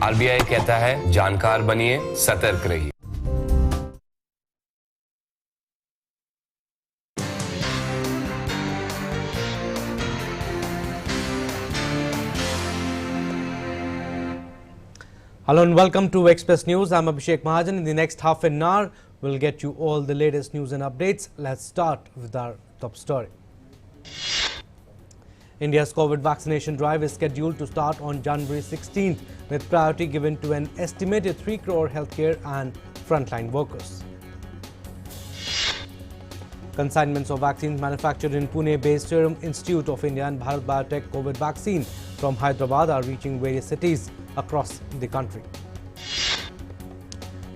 RBI कहता है जानकार बनिए, सतर्क रहिए। Hello and welcome to Express News. I'm Abhishek Mahajan. In the next half an hour, we'll get you all the latest news and updates. Let's start with our top story. India's COVID vaccination drive is scheduled to start on January 16th, with priority given to an estimated 3 crore healthcare and frontline workers. Consignments of vaccines manufactured in Pune-based Serum Institute of India and Bharat Biotech COVID vaccine from Hyderabad are reaching various cities across the country.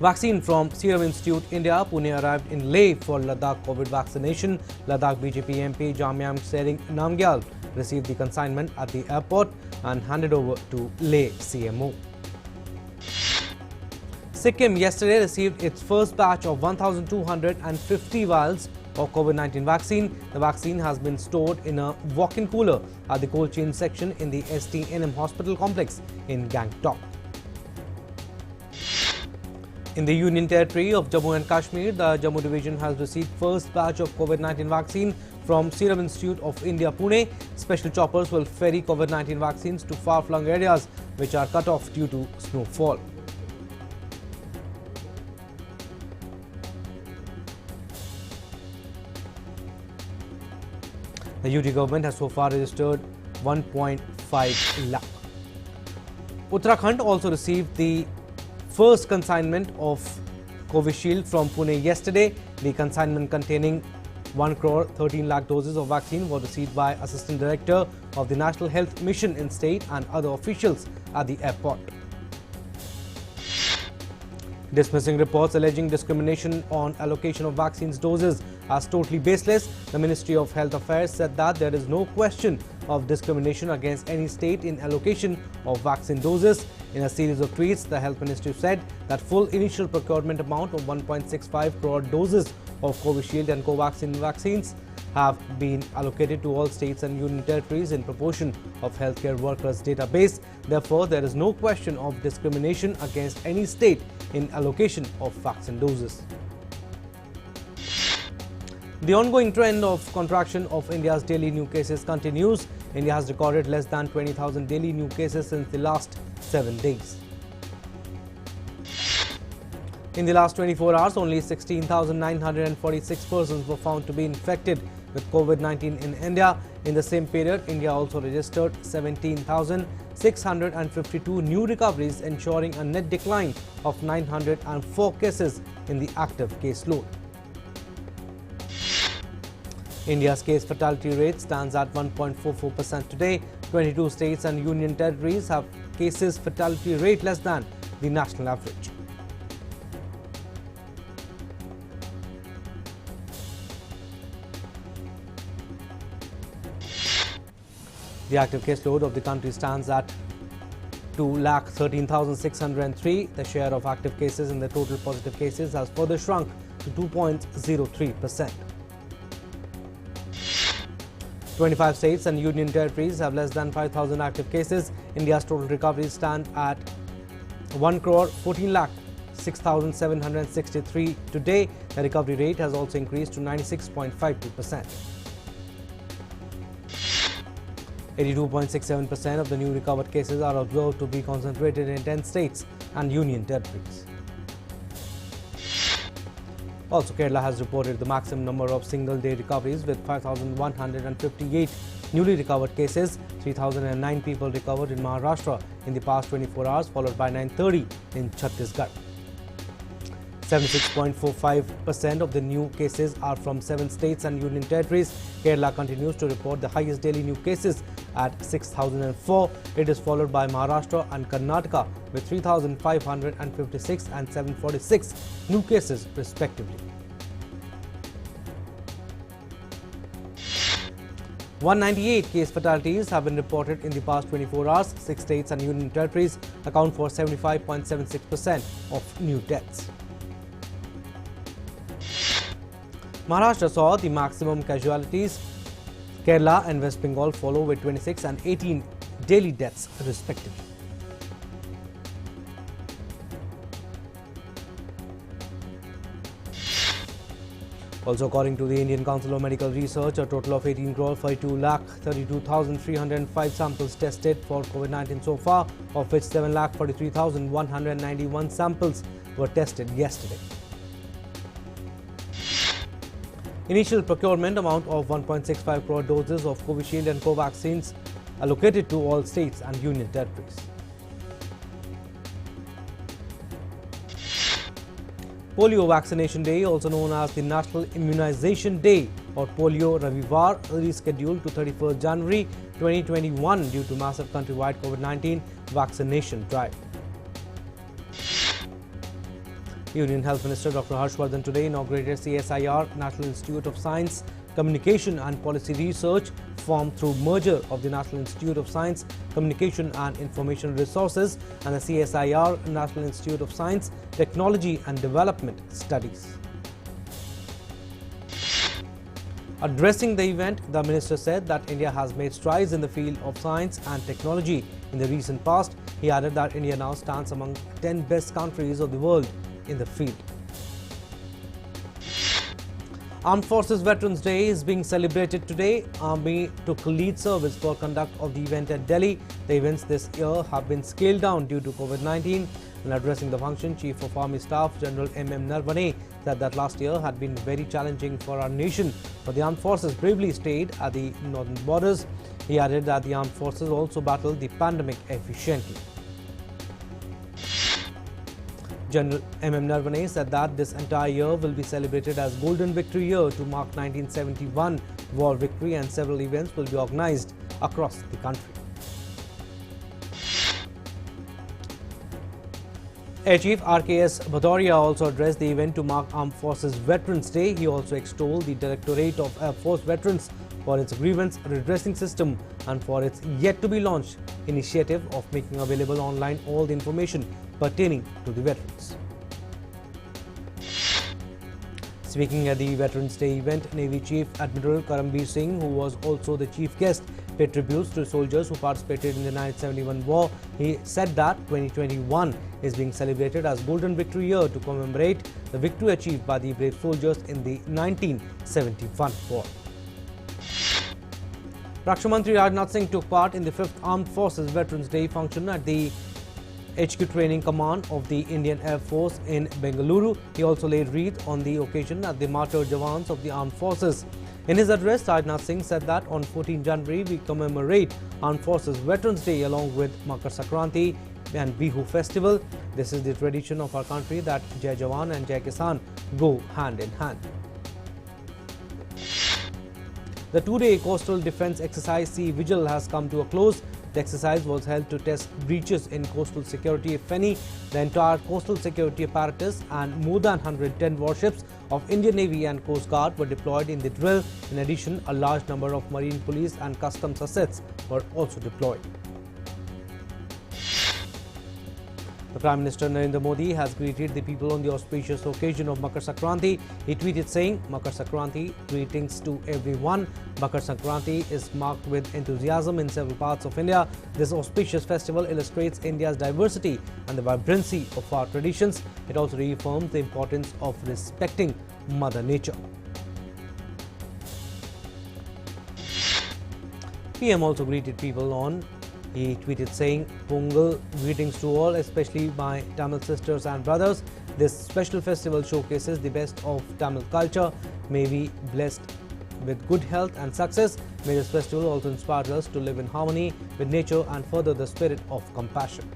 Vaccine from Serum Institute India, Pune arrived in Leh for Ladakh COVID vaccination. Ladakh BJP MP JAMMU Sering Namgyal received the consignment at the airport and handed over to Leh CMO. Sikkim yesterday received its first batch of 1,250 vials of COVID-19 vaccine. The vaccine has been stored in a walk-in cooler at the cold chain section in the STNM hospital complex in Gangtok. In the Union Territory of Jammu and Kashmir, the Jammu division has received first batch of COVID-19 vaccine from Serum Institute of India, Pune. Special choppers will ferry COVID-19 vaccines to far-flung areas which are cut off due to snowfall. The UT government has so far registered 1.5 lakh. Uttarakhand also received the first consignment of COVISHIELD from Pune yesterday. The consignment containing 1 crore 13 lakh doses of vaccine was received by Assistant Director of the National Health Mission in state and other officials at the airport. Dismissing reports alleging discrimination on allocation of vaccines doses as totally baseless, the Ministry of Health Affairs said that there is no question of discrimination against any state in allocation of vaccine doses. In a series of tweets, the Health Ministry said that full initial procurement amount of 1.65 crore doses of Covishield and Covaxin vaccines have been allocated to all states and union territories in proportion of healthcare workers' database. Therefore, there is no question of discrimination against any state in allocation of vaccine doses. The ongoing trend of contraction of India's daily new cases continues. India has recorded less than 20,000 daily new cases since the last 7 days. In the last 24 hours, only 16,946 persons were found to be infected with COVID-19 in India. In the same period, India also registered 17,652 new recoveries, ensuring a net decline of 904 cases in the active caseload. India's case fatality rate stands at 1.44% today. 22 states and union territories have cases fatality rate less than the national average. The active caseload of the country stands at 2,13,603. The share of active cases in the total positive cases has further shrunk to 2.03%. 25 states and union territories have less than 5,000 active cases. India's total recoveries stand at 1 crore 14 lakh 6,763 today. The recovery rate has also increased to 96.52%. 82.67% of the new recovered cases are observed to be concentrated in 10 states and union territories. Also, Kerala has reported the maximum number of single-day recoveries with 5,158 newly recovered cases. 3,009 people recovered in Maharashtra in the past 24 hours, followed by 930 in Chhattisgarh. 76.45% of the new cases are from 7 states and union territories. Kerala continues to report the highest daily new cases at 6,004. It is followed by Maharashtra and Karnataka with 3,556 and 746 new cases respectively. 198 case fatalities have been reported in the past 24 hours. 6 states and union territories account for 75.76% of new deaths. Maharashtra saw the maximum casualties. Kerala and West Bengal follow with 26 and 18 daily deaths respectively. Also, according to the Indian Council of Medical Research, a total of 18,42,32,305 samples tested for COVID-19 so far, of which 7,43,191 samples were tested yesterday. Initial procurement amount of 1.65 crore doses of COVISHIELD and COVAXINs allocated to all states and union territories. Polio Vaccination Day, also known as the National Immunization Day or Polio Ravivar, rescheduled to 31st January 2021 due to massive countrywide COVID-19 vaccination drive. Union Health Minister Dr. Harshvardhan today inaugurated CSIR, National Institute of Science, Communication and Policy Research, formed through merger of the National Institute of Science, Communication and Information Resources and the CSIR, National Institute of Science, Technology and Development Studies. Addressing the event, the minister said that India has made strides in the field of science and technology in the recent past. He added that India now stands among 10 best countries of the world in the field. Armed Forces Veterans Day is being celebrated today. Army took lead service for conduct of the event at Delhi. The events this year have been scaled down due to COVID-19. And addressing the function, Chief of Army Staff General M.M. Narvane said that last year had been very challenging for our nation, but the armed forces bravely stayed at the northern borders. He added that the armed forces also battled the pandemic efficiently. General M.M. Narvane said that this entire year will be celebrated as Golden Victory Year to mark 1971 war victory, and several events will be organized across the country. Air Chief R.K.S. Bhadoria also addressed the event to mark Armed Forces Veterans Day. He also extolled the Directorate of Air Force Veterans for its grievance redressing system and for its yet-to-be-launched initiative of making available online all the information pertaining to the veterans. Speaking at the Veterans Day event, Navy Chief Admiral Karambir Singh, who was also the chief guest, paid tributes to soldiers who participated in the 1971 war. He said that 2021 is being celebrated as Golden Victory Year to commemorate the victory achieved by the brave soldiers in the 1971 war. Raksha Mantri Rajnath Singh took part in the 5th Armed Forces Veterans Day function at the HQ Training Command of the Indian Air Force in Bengaluru. He also laid wreath on the occasion at the martyred Jawans of the Armed Forces. In his address, Rajnath Singh said that on 14 January we commemorate Armed Forces Veterans Day along with MAKAR Sankranti and Bihu festival. This is the tradition of our country that Jai Jawan and Jai Kisan go hand in hand. The two-day Coastal Defence Exercise Sea Vigil has come to a close. The exercise was held to test breaches in coastal security, if any. The entire coastal security apparatus and more than 110 warships of Indian Navy and Coast Guard were deployed in the drill. In addition, a large number of marine police and customs assets were also deployed. The Prime Minister Narendra Modi has greeted the people on the auspicious occasion of Makar Sankranti. He tweeted saying, Makar Sankranti, greetings to everyone. Makar Sankranti is marked with enthusiasm in several parts of India. This auspicious festival illustrates India's diversity and the vibrancy of our traditions. It also reaffirms the importance of respecting Mother Nature. PM also greeted people on. He tweeted saying, Pongal, greetings to all, especially my Tamil sisters and brothers. This special festival showcases the best of Tamil culture. May we blessed with good health and success. May this festival also inspire us to live in harmony with nature and further the spirit of compassion.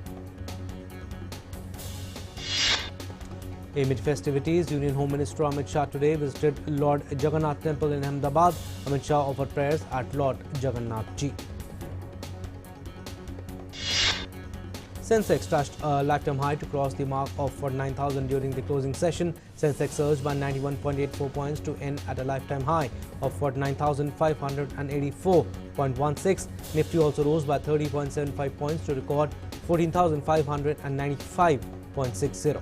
Amid festivities, Union Home Minister Amit Shah today visited Lord Jagannath Temple in Ahmedabad. Amit Shah offered prayers at Lord Jagannath Ji. SENSEX touched a lifetime high to cross the mark of 49,000 during the closing session. SENSEX surged by 91.84 points to end at a lifetime high of 49,584.16. Nifty also rose by 30.75 points to record 14,595.60.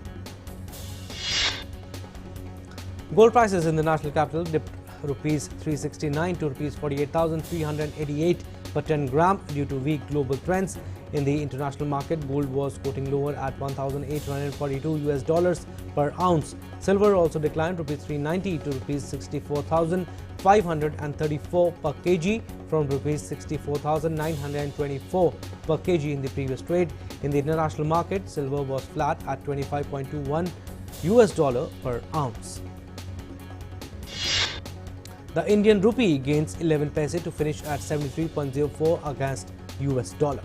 Gold prices in the national capital dipped rupees 369 to rupees 48,388 per 10 gram due to weak global trends. In the international market, gold was quoting lower at $1,842 per ounce. Silver also declined rupees 390 to rupees 64,534 per kg from rupees 64,924 per kg in the previous trade. In the international market, silver was flat at $25.21 per ounce. The Indian rupee gains 11 paise to finish at 73.04 against US dollar.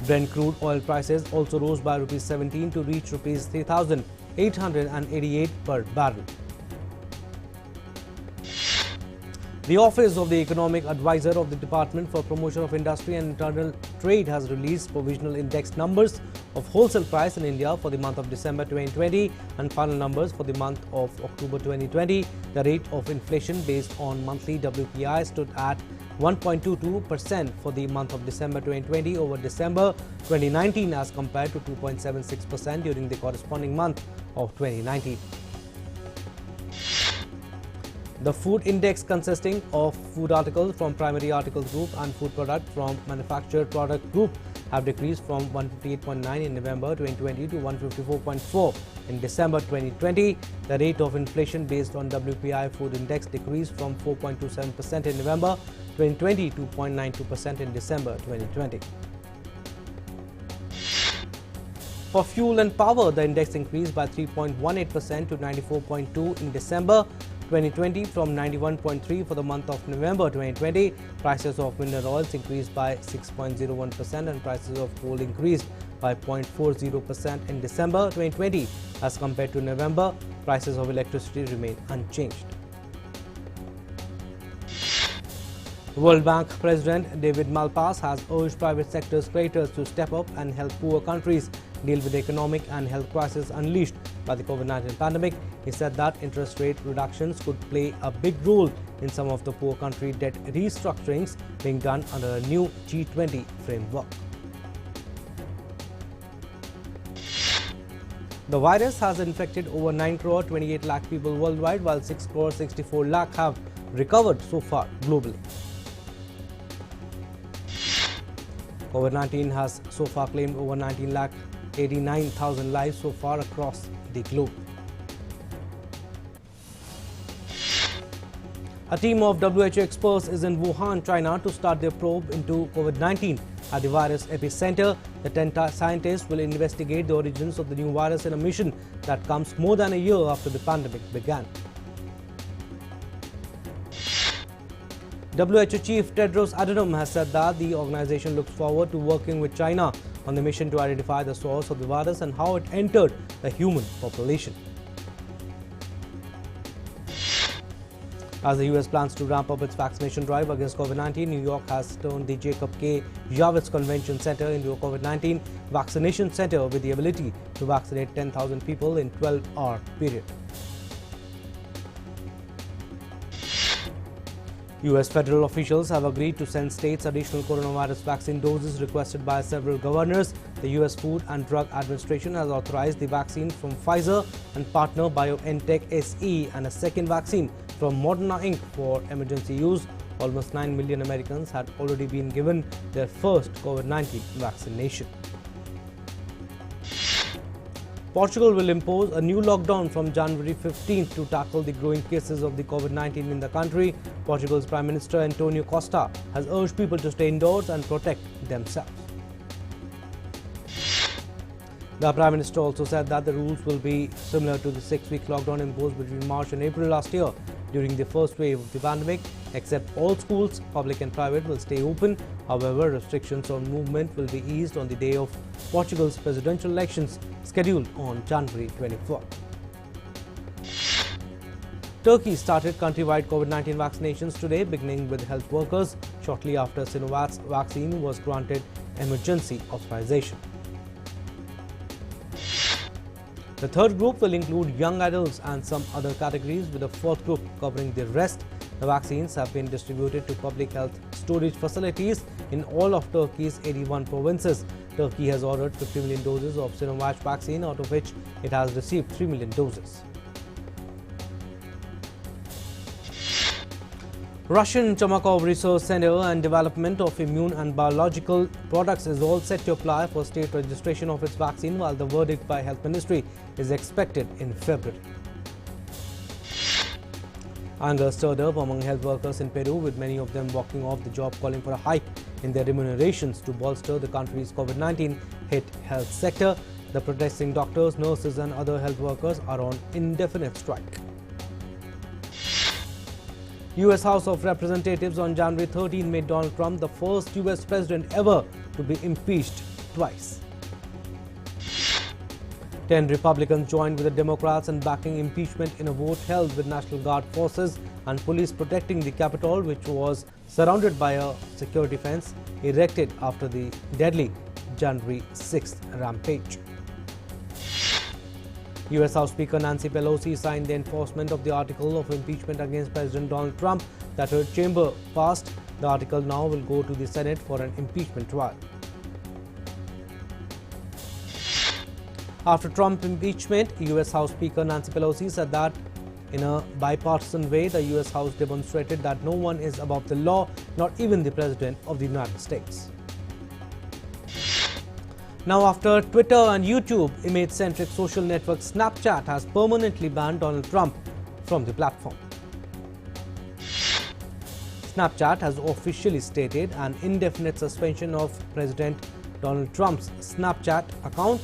Brent crude oil prices also rose by rupees 17 to reach rupees 3,888 per barrel. The Office of the Economic Advisor of the Department for Promotion of Industry and Internal Trade has released provisional index numbers of wholesale price in India for the month of December 2020 and final numbers for the month of October 2020. The rate of inflation based on monthly WPI stood at 1.22% for the month of December 2020 over December 2019 as compared to 2.76% during the corresponding month of 2019. The food index, consisting of food articles from primary articles group and food product from manufactured product group, have decreased from 158.9 in November 2020 to 154.4 in December 2020. The rate of inflation based on WPI food index decreased from 4.27% in November 2020 to 0.92% in December 2020. For fuel and power, the index increased by 3.18% to 94.2 in December 2020 from 91.3 for the month of November 2020. Prices of mineral oils increased by 6.01% and prices of coal increased by 0.40% in December 2020 as compared to November. Prices of electricity remain unchanged. World Bank President David Malpass has urged private sector's creditors to step up and help poor countries deal with the economic and health crisis unleashed by the COVID-19 pandemic. He said that interest rate reductions could play a big role in some of the poor country debt restructurings being done under a new G20 framework. The virus has infected over 9 crore 28 lakh people worldwide, while 6 crore 64 lakh have recovered so far globally. COVID-19 has so far claimed over 19,89,000 lives so far across the globe. A team of WHO experts is in Wuhan, China to start their probe into COVID-19 at the virus epicenter. The 10 scientists will investigate the origins of the new virus in a mission that comes more than a year after the pandemic began. WHO Chief Tedros Adhanom has said that the organization looks forward to working with China on the mission to identify the source of the virus and how it entered the human population. As the US plans to ramp up its vaccination drive against COVID-19, New York has turned the Jacob K. Javits Convention Center into a COVID-19 vaccination center with the ability to vaccinate 10,000 people in a 12-hour period. US federal officials have agreed to send states additional coronavirus vaccine doses requested by several governors. The US Food and Drug Administration has authorized the vaccine from Pfizer and partner BioNTech SE and a second vaccine from Moderna Inc. for emergency use. Almost 9 million Americans had already been given their first COVID-19 vaccination. Portugal will impose a new lockdown from January 15th to tackle the growing cases of the COVID-19 in the country. Portugal's Prime Minister Antonio Costa has urged people to stay indoors and protect themselves. The Prime Minister also said that the rules will be similar to the 6-week lockdown imposed between March and April last year during the first wave of the pandemic, except all schools, public and private, will stay open. However, restrictions on movement will be eased on the day of Portugal's presidential elections scheduled on January 24th. Turkey started countrywide COVID-19 vaccinations today, beginning with health workers shortly after Sinovac's vaccine was granted emergency authorization. The third group will include young adults and some other categories, with a fourth group covering the rest. The vaccines have been distributed to public health storage facilities in all of Turkey's 81 provinces. Turkey has ordered 50 million doses of Sinovac vaccine, out of which it has received 3 million doses. Russian Chamakov Research Center and development of immune and biological products is all set to apply for state registration of its vaccine, while the verdict by Health Ministry is expected in February. Anger stirred up among health workers in Peru, with many of them walking off the job calling for a hike in their remunerations to bolster the country's COVID-19 hit health sector. The protesting doctors, nurses and other health workers are on indefinite strike. U.S. House of Representatives on January 13 made Donald Trump the first U.S. president ever to be impeached twice. 10 Republicans joined with the Democrats in backing impeachment in a vote held with National Guard forces and police protecting the Capitol, which was surrounded by a security fence erected after the deadly January 6th rampage. U.S. House Speaker Nancy Pelosi signed the enforcement of the article of impeachment against President Donald Trump that her chamber passed. The article now will go to the Senate for an impeachment trial. After Trump impeachment, U.S. House Speaker Nancy Pelosi said that in a bipartisan way, the U.S. House demonstrated that no one is above the law, not even the President of the United States. Now, after Twitter and YouTube, image-centric social network Snapchat has permanently banned Donald Trump from the platform. Snapchat has officially stated an indefinite suspension of President Donald Trump's Snapchat account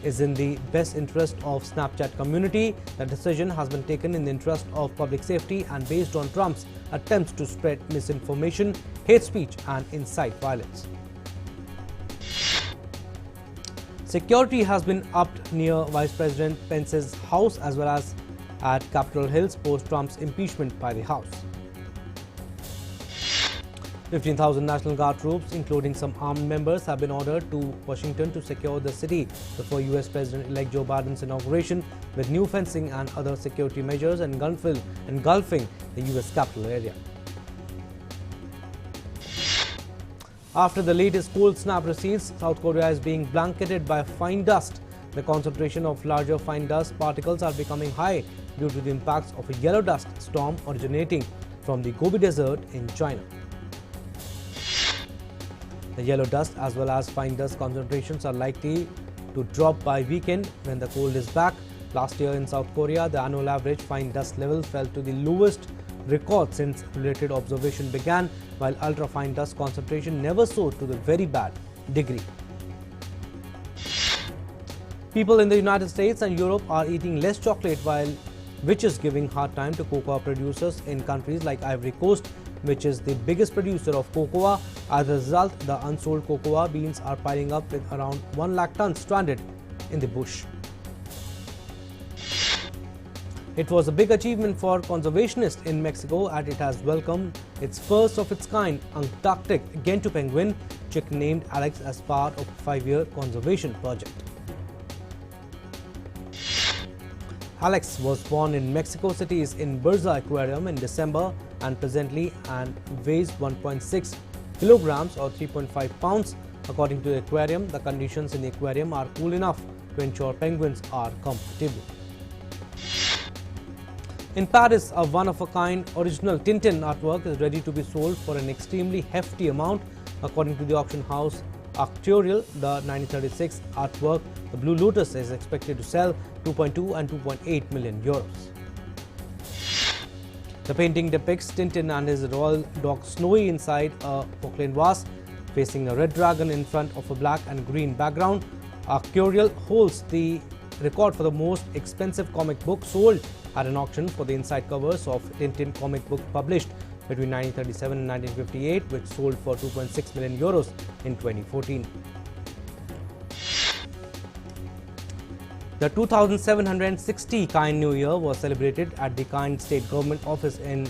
is in the best interest of Snapchat community. The decision has been taken in the interest of public safety and based on Trump's attempts to spread misinformation, hate speech and incite violence. Security has been upped near Vice President Pence's house as well as at Capitol Hill's post-Trump's impeachment by the House. 15,000 National Guard troops, including some armed members, have been ordered to Washington to secure the city before U.S. President-elect Joe Biden's inauguration, with new fencing and other security measures engulfing the U.S. capital area. After the latest cold snap recedes, South Korea is being blanketed by fine dust. The concentration of larger fine dust particles are becoming high due to the impacts of a yellow dust storm originating from the Gobi Desert in China. The yellow dust as well as fine dust concentrations are likely to drop by weekend when the cold is back. Last year in South Korea, the annual average fine dust level fell to the lowest record since related observation began, while ultra-fine dust concentration never soared to the very bad degree. People in the United States and Europe are eating less chocolate, which is giving hard time to cocoa producers in countries like Ivory Coast, which is the biggest producer of cocoa. As a result, the unsold cocoa beans are piling up with around 1 lakh tons stranded in the bush. It was a big achievement for conservationists in Mexico as it has welcomed its first of its kind Antarctic Gentoo penguin chick named Alex as part of a 5-year conservation project. Alex was born in Mexico City's Inburza Aquarium in December and presently weighs 1.6 kilograms or 3.5 pounds. According to the aquarium, the conditions in the aquarium are cool enough to ensure penguins are comfortable. In Paris, a one-of-a-kind original Tintin artwork is ready to be sold for an extremely hefty amount. According to the auction house Arcturial, the 1936 artwork, the Blue Lotus, is expected to sell 2.2 and 2.8 million euros. The painting depicts Tintin and his royal dog Snowy inside a porcelain vase, facing a red dragon in front of a black and green background. Arcturial holds the record for the most expensive comic book sold at an auction for the inside covers of Tintin comic book published between 1937 and 1958, which sold for 2.6 million euros in 2014. The 2760 Kind New Year was celebrated at the Kind State Government Office in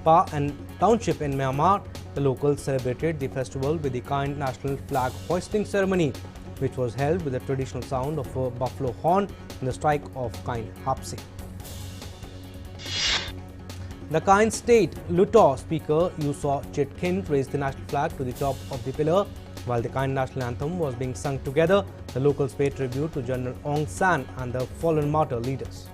Pa and Township in Myanmar. The locals celebrated the festival with the Kind National Flag Hoisting Ceremony, which was held with the traditional sound of a buffalo horn in the strike of Kind Hapsi. The Kind State Luto Speaker Yusaw Chitkin raised the national flag to the top of the pillar. While the Kind National Anthem was being sung together, the locals paid tribute to General Aung San and the fallen martyr leaders.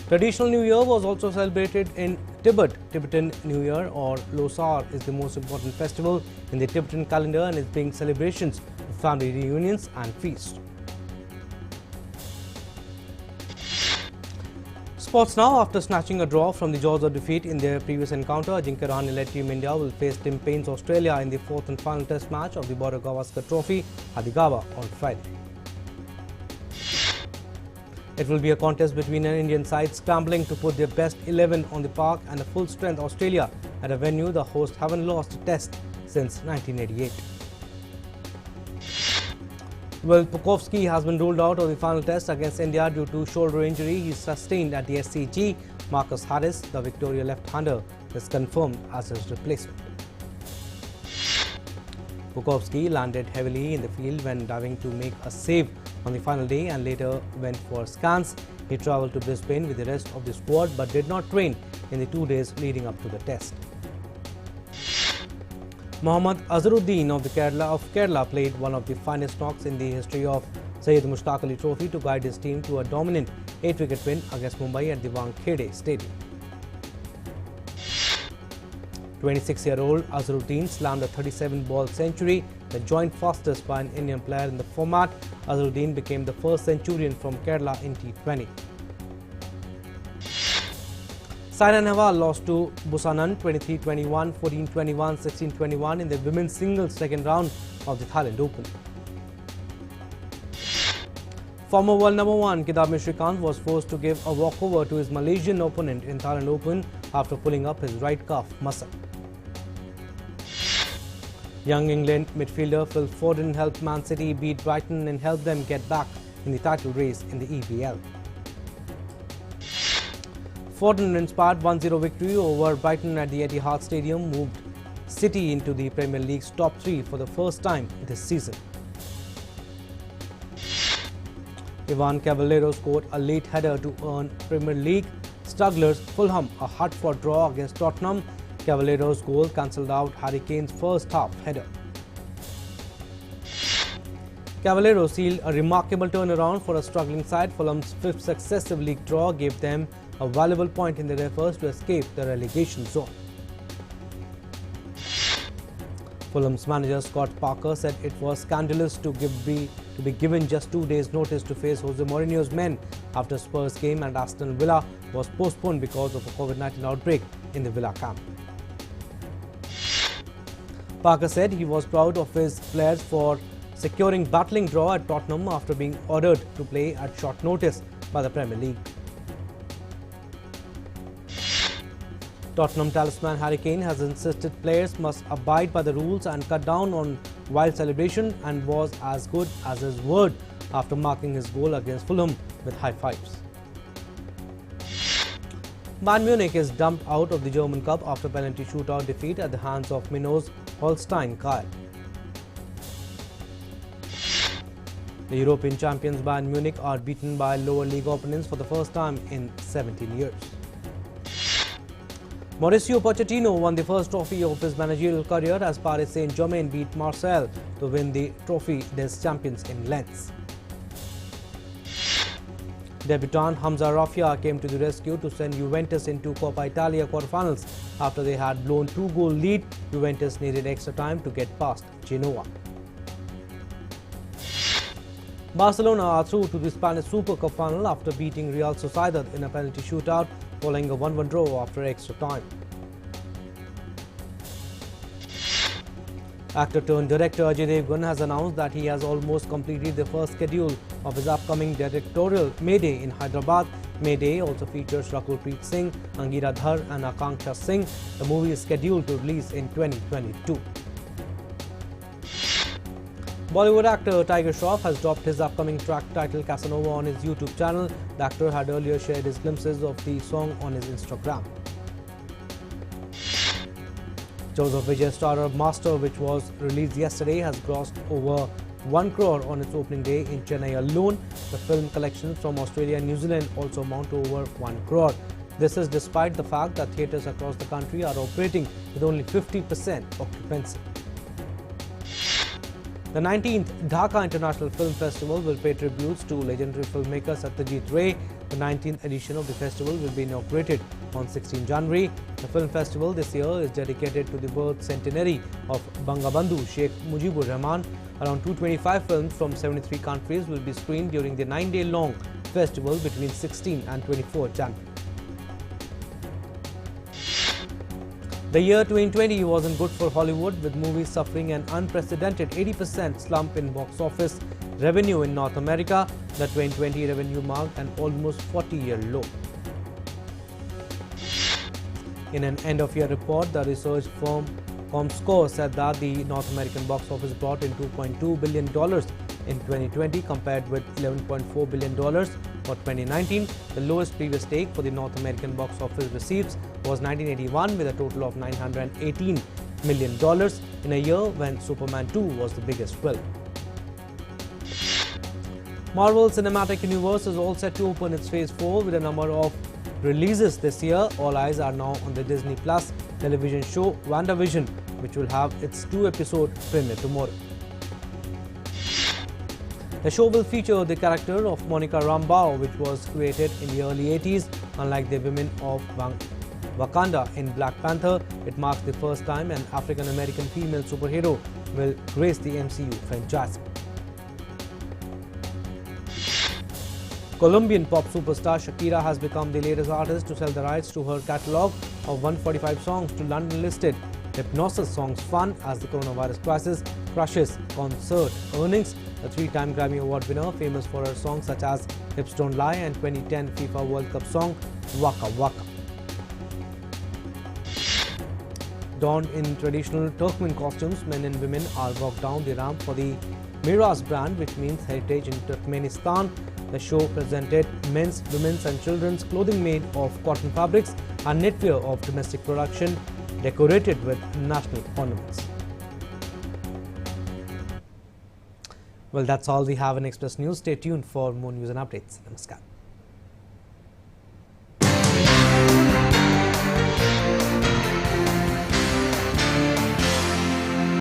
Traditional New Year was also celebrated in Tibet. Tibetan New Year or Losar is the most important festival in the Tibetan calendar and is being celebrations of family reunions and feasts. Sports now. After snatching a draw from the jaws of defeat in their previous encounter, AJAY'S Team India will face Tim Paine's Australia in the fourth and final test match of the Border Gavaskar Trophy at the Gava on Friday. It will be a contest between an Indian side scrambling to put their best 11 on the park and a full-strength Australia at a venue the hosts haven't lost a test since 1988. Well, Pukovsky has been ruled out of the final test against India due to shoulder injury he sustained at the SCG. Marcus Harris, the Victoria left-hander, is confirmed as his replacement. Pukovsky landed heavily in the field when diving to make a save on the final day and later went for scans. He travelled to Brisbane with the rest of the squad but did not train in the 2 days leading up to the test. Mohammad Azharuddin of Kerala played one of the finest knocks in the history of Syed Mushtaq Ali Trophy to guide his team to a dominant 8-wicket win against Mumbai at the Wankhede Stadium. 26-year-old Azharuddin slammed a 37-ball century, the joint fastest by an Indian player in the format. Azharuddin became the first centurion from Kerala in T20. Saina Nehwal lost to Busanan 23-21, 14-21, 16-21 in the women's singles second round of the Thailand Open. Former world number 1 Kidambi Srikanth was forced to give a walkover to his Malaysian opponent in Thailand Open after pulling up his right calf muscle. Young England midfielder Phil Foden helped Man City beat Brighton and helped them get back in the title race in the EPL. Foden inspired 1-0 victory over Brighton at the Etihad Stadium moved City into the Premier League's top 3 for the first time this season. Ivan Cavallero scored a late header to earn Premier League strugglers Fulham a hard-fought draw against Tottenham. Cavallero's goal cancelled out Harry Kane's first half header. Cavallero sealed a remarkable turnaround for a struggling side. Fulham's 5th successive league draw gave them a valuable point in their efforts to escape the relegation zone. Fulham's manager Scott Parker said it was scandalous to be given just 2 days' notice to face Jose Mourinho's men after Spurs game and Aston Villa was postponed because of a COVID-19 outbreak in the Villa camp. Parker said he was proud of his players for securing battling draw at Tottenham after being ordered to play at short notice by the Premier League. Tottenham talisman Harry Kane has insisted players must abide by the rules and cut down on wild celebration and was as good as his word after marking his goal against Fulham with high fives. Bayern Munich is dumped out of the German Cup after penalty shootout defeat at the hands of Mino's Holstein Kiel. The European champions Bayern Munich are beaten by lower league opponents for the first time in 17 years. Mauricio Pochettino won the first trophy of his managerial career as Paris Saint-Germain beat Marseille to win the Trophy des Champions in Lens. Debutant Hamza Rafia came to the rescue to send Juventus into Coppa Italia quarterfinals. After they had blown 2-goal lead, Juventus needed extra time to get past Genoa. Barcelona are through to the Spanish Super Cup final after beating Real Sociedad in a penalty shootout following a 1-1 draw after extra time. Actor-turned-director AJAY'S has announced that he has almost completed the first schedule of his upcoming directorial Mayday in Hyderabad. Mayday also features Rakulpreet Singh, Angira Dhar and Akanksha Singh. The movie is scheduled to release in 2022. Bollywood actor Tiger Shroff has dropped his upcoming track titled Casanova on his YouTube channel. The actor had earlier shared his glimpses of the song on his Instagram. Joseph Vijay's starrer Master, which was released yesterday, has grossed over 1 crore on its opening day in Chennai alone. The film collections from Australia and New Zealand also amount to over 1 crore. This is despite the fact that theatres across the country are operating with only 50% occupancy. The 19th Dhaka International Film Festival will pay tributes to legendary filmmaker Satyajit Ray. The 19th edition of the festival will be inaugurated on 16 January. The film festival this year is dedicated to the birth centenary of Bangabandhu Sheikh Mujibur Rahman. Around 225 films from 73 countries will be screened during the 9-day-long festival between 16 and 24 January. The year 2020 wasn't good for Hollywood, with movies suffering an unprecedented 80% slump in box office revenue in North America. The 2020 revenue marked an almost 40-year low. In an end-of-year report, the research firm Comscore said that the North American box office brought in $2.2 billion in 2020 compared with $11.4 billion for 2019. The lowest previous take for the North American box office receipts was 1981 with a total of $918 million in a year when Superman 2 was the biggest film. Marvel Cinematic Universe is all set to open its Phase 4 with a number of releases this year. All eyes are now on the Disney Plus television show WandaVision, which will have its 2-episode premiere tomorrow. The show will feature the character of Monica Rambeau, which was created in the early 80s. Unlike the women of Wakanda in Black Panther, it marks the first time an African-American female superhero will grace the MCU franchise. Colombian pop superstar Shakira has become the latest artist to sell the rights to her catalogue of 145 songs to London-listed Hypnosis Songs Fund as the coronavirus crisis crushes concert earnings. The 3-time Grammy Award winner, famous for her songs such as Hips Don't Lie and 2010 FIFA World Cup song Waka Waka. Donned in traditional Turkmen costumes, men and women are walked down the ramp for the Miras brand, which means heritage in Turkmenistan. The show presented men's, women's and children's clothing made of cotton fabrics and knitwear of domestic production, decorated with national ornaments. Well, that's all we have in Express News. Stay tuned for more news and updates. Namaskar.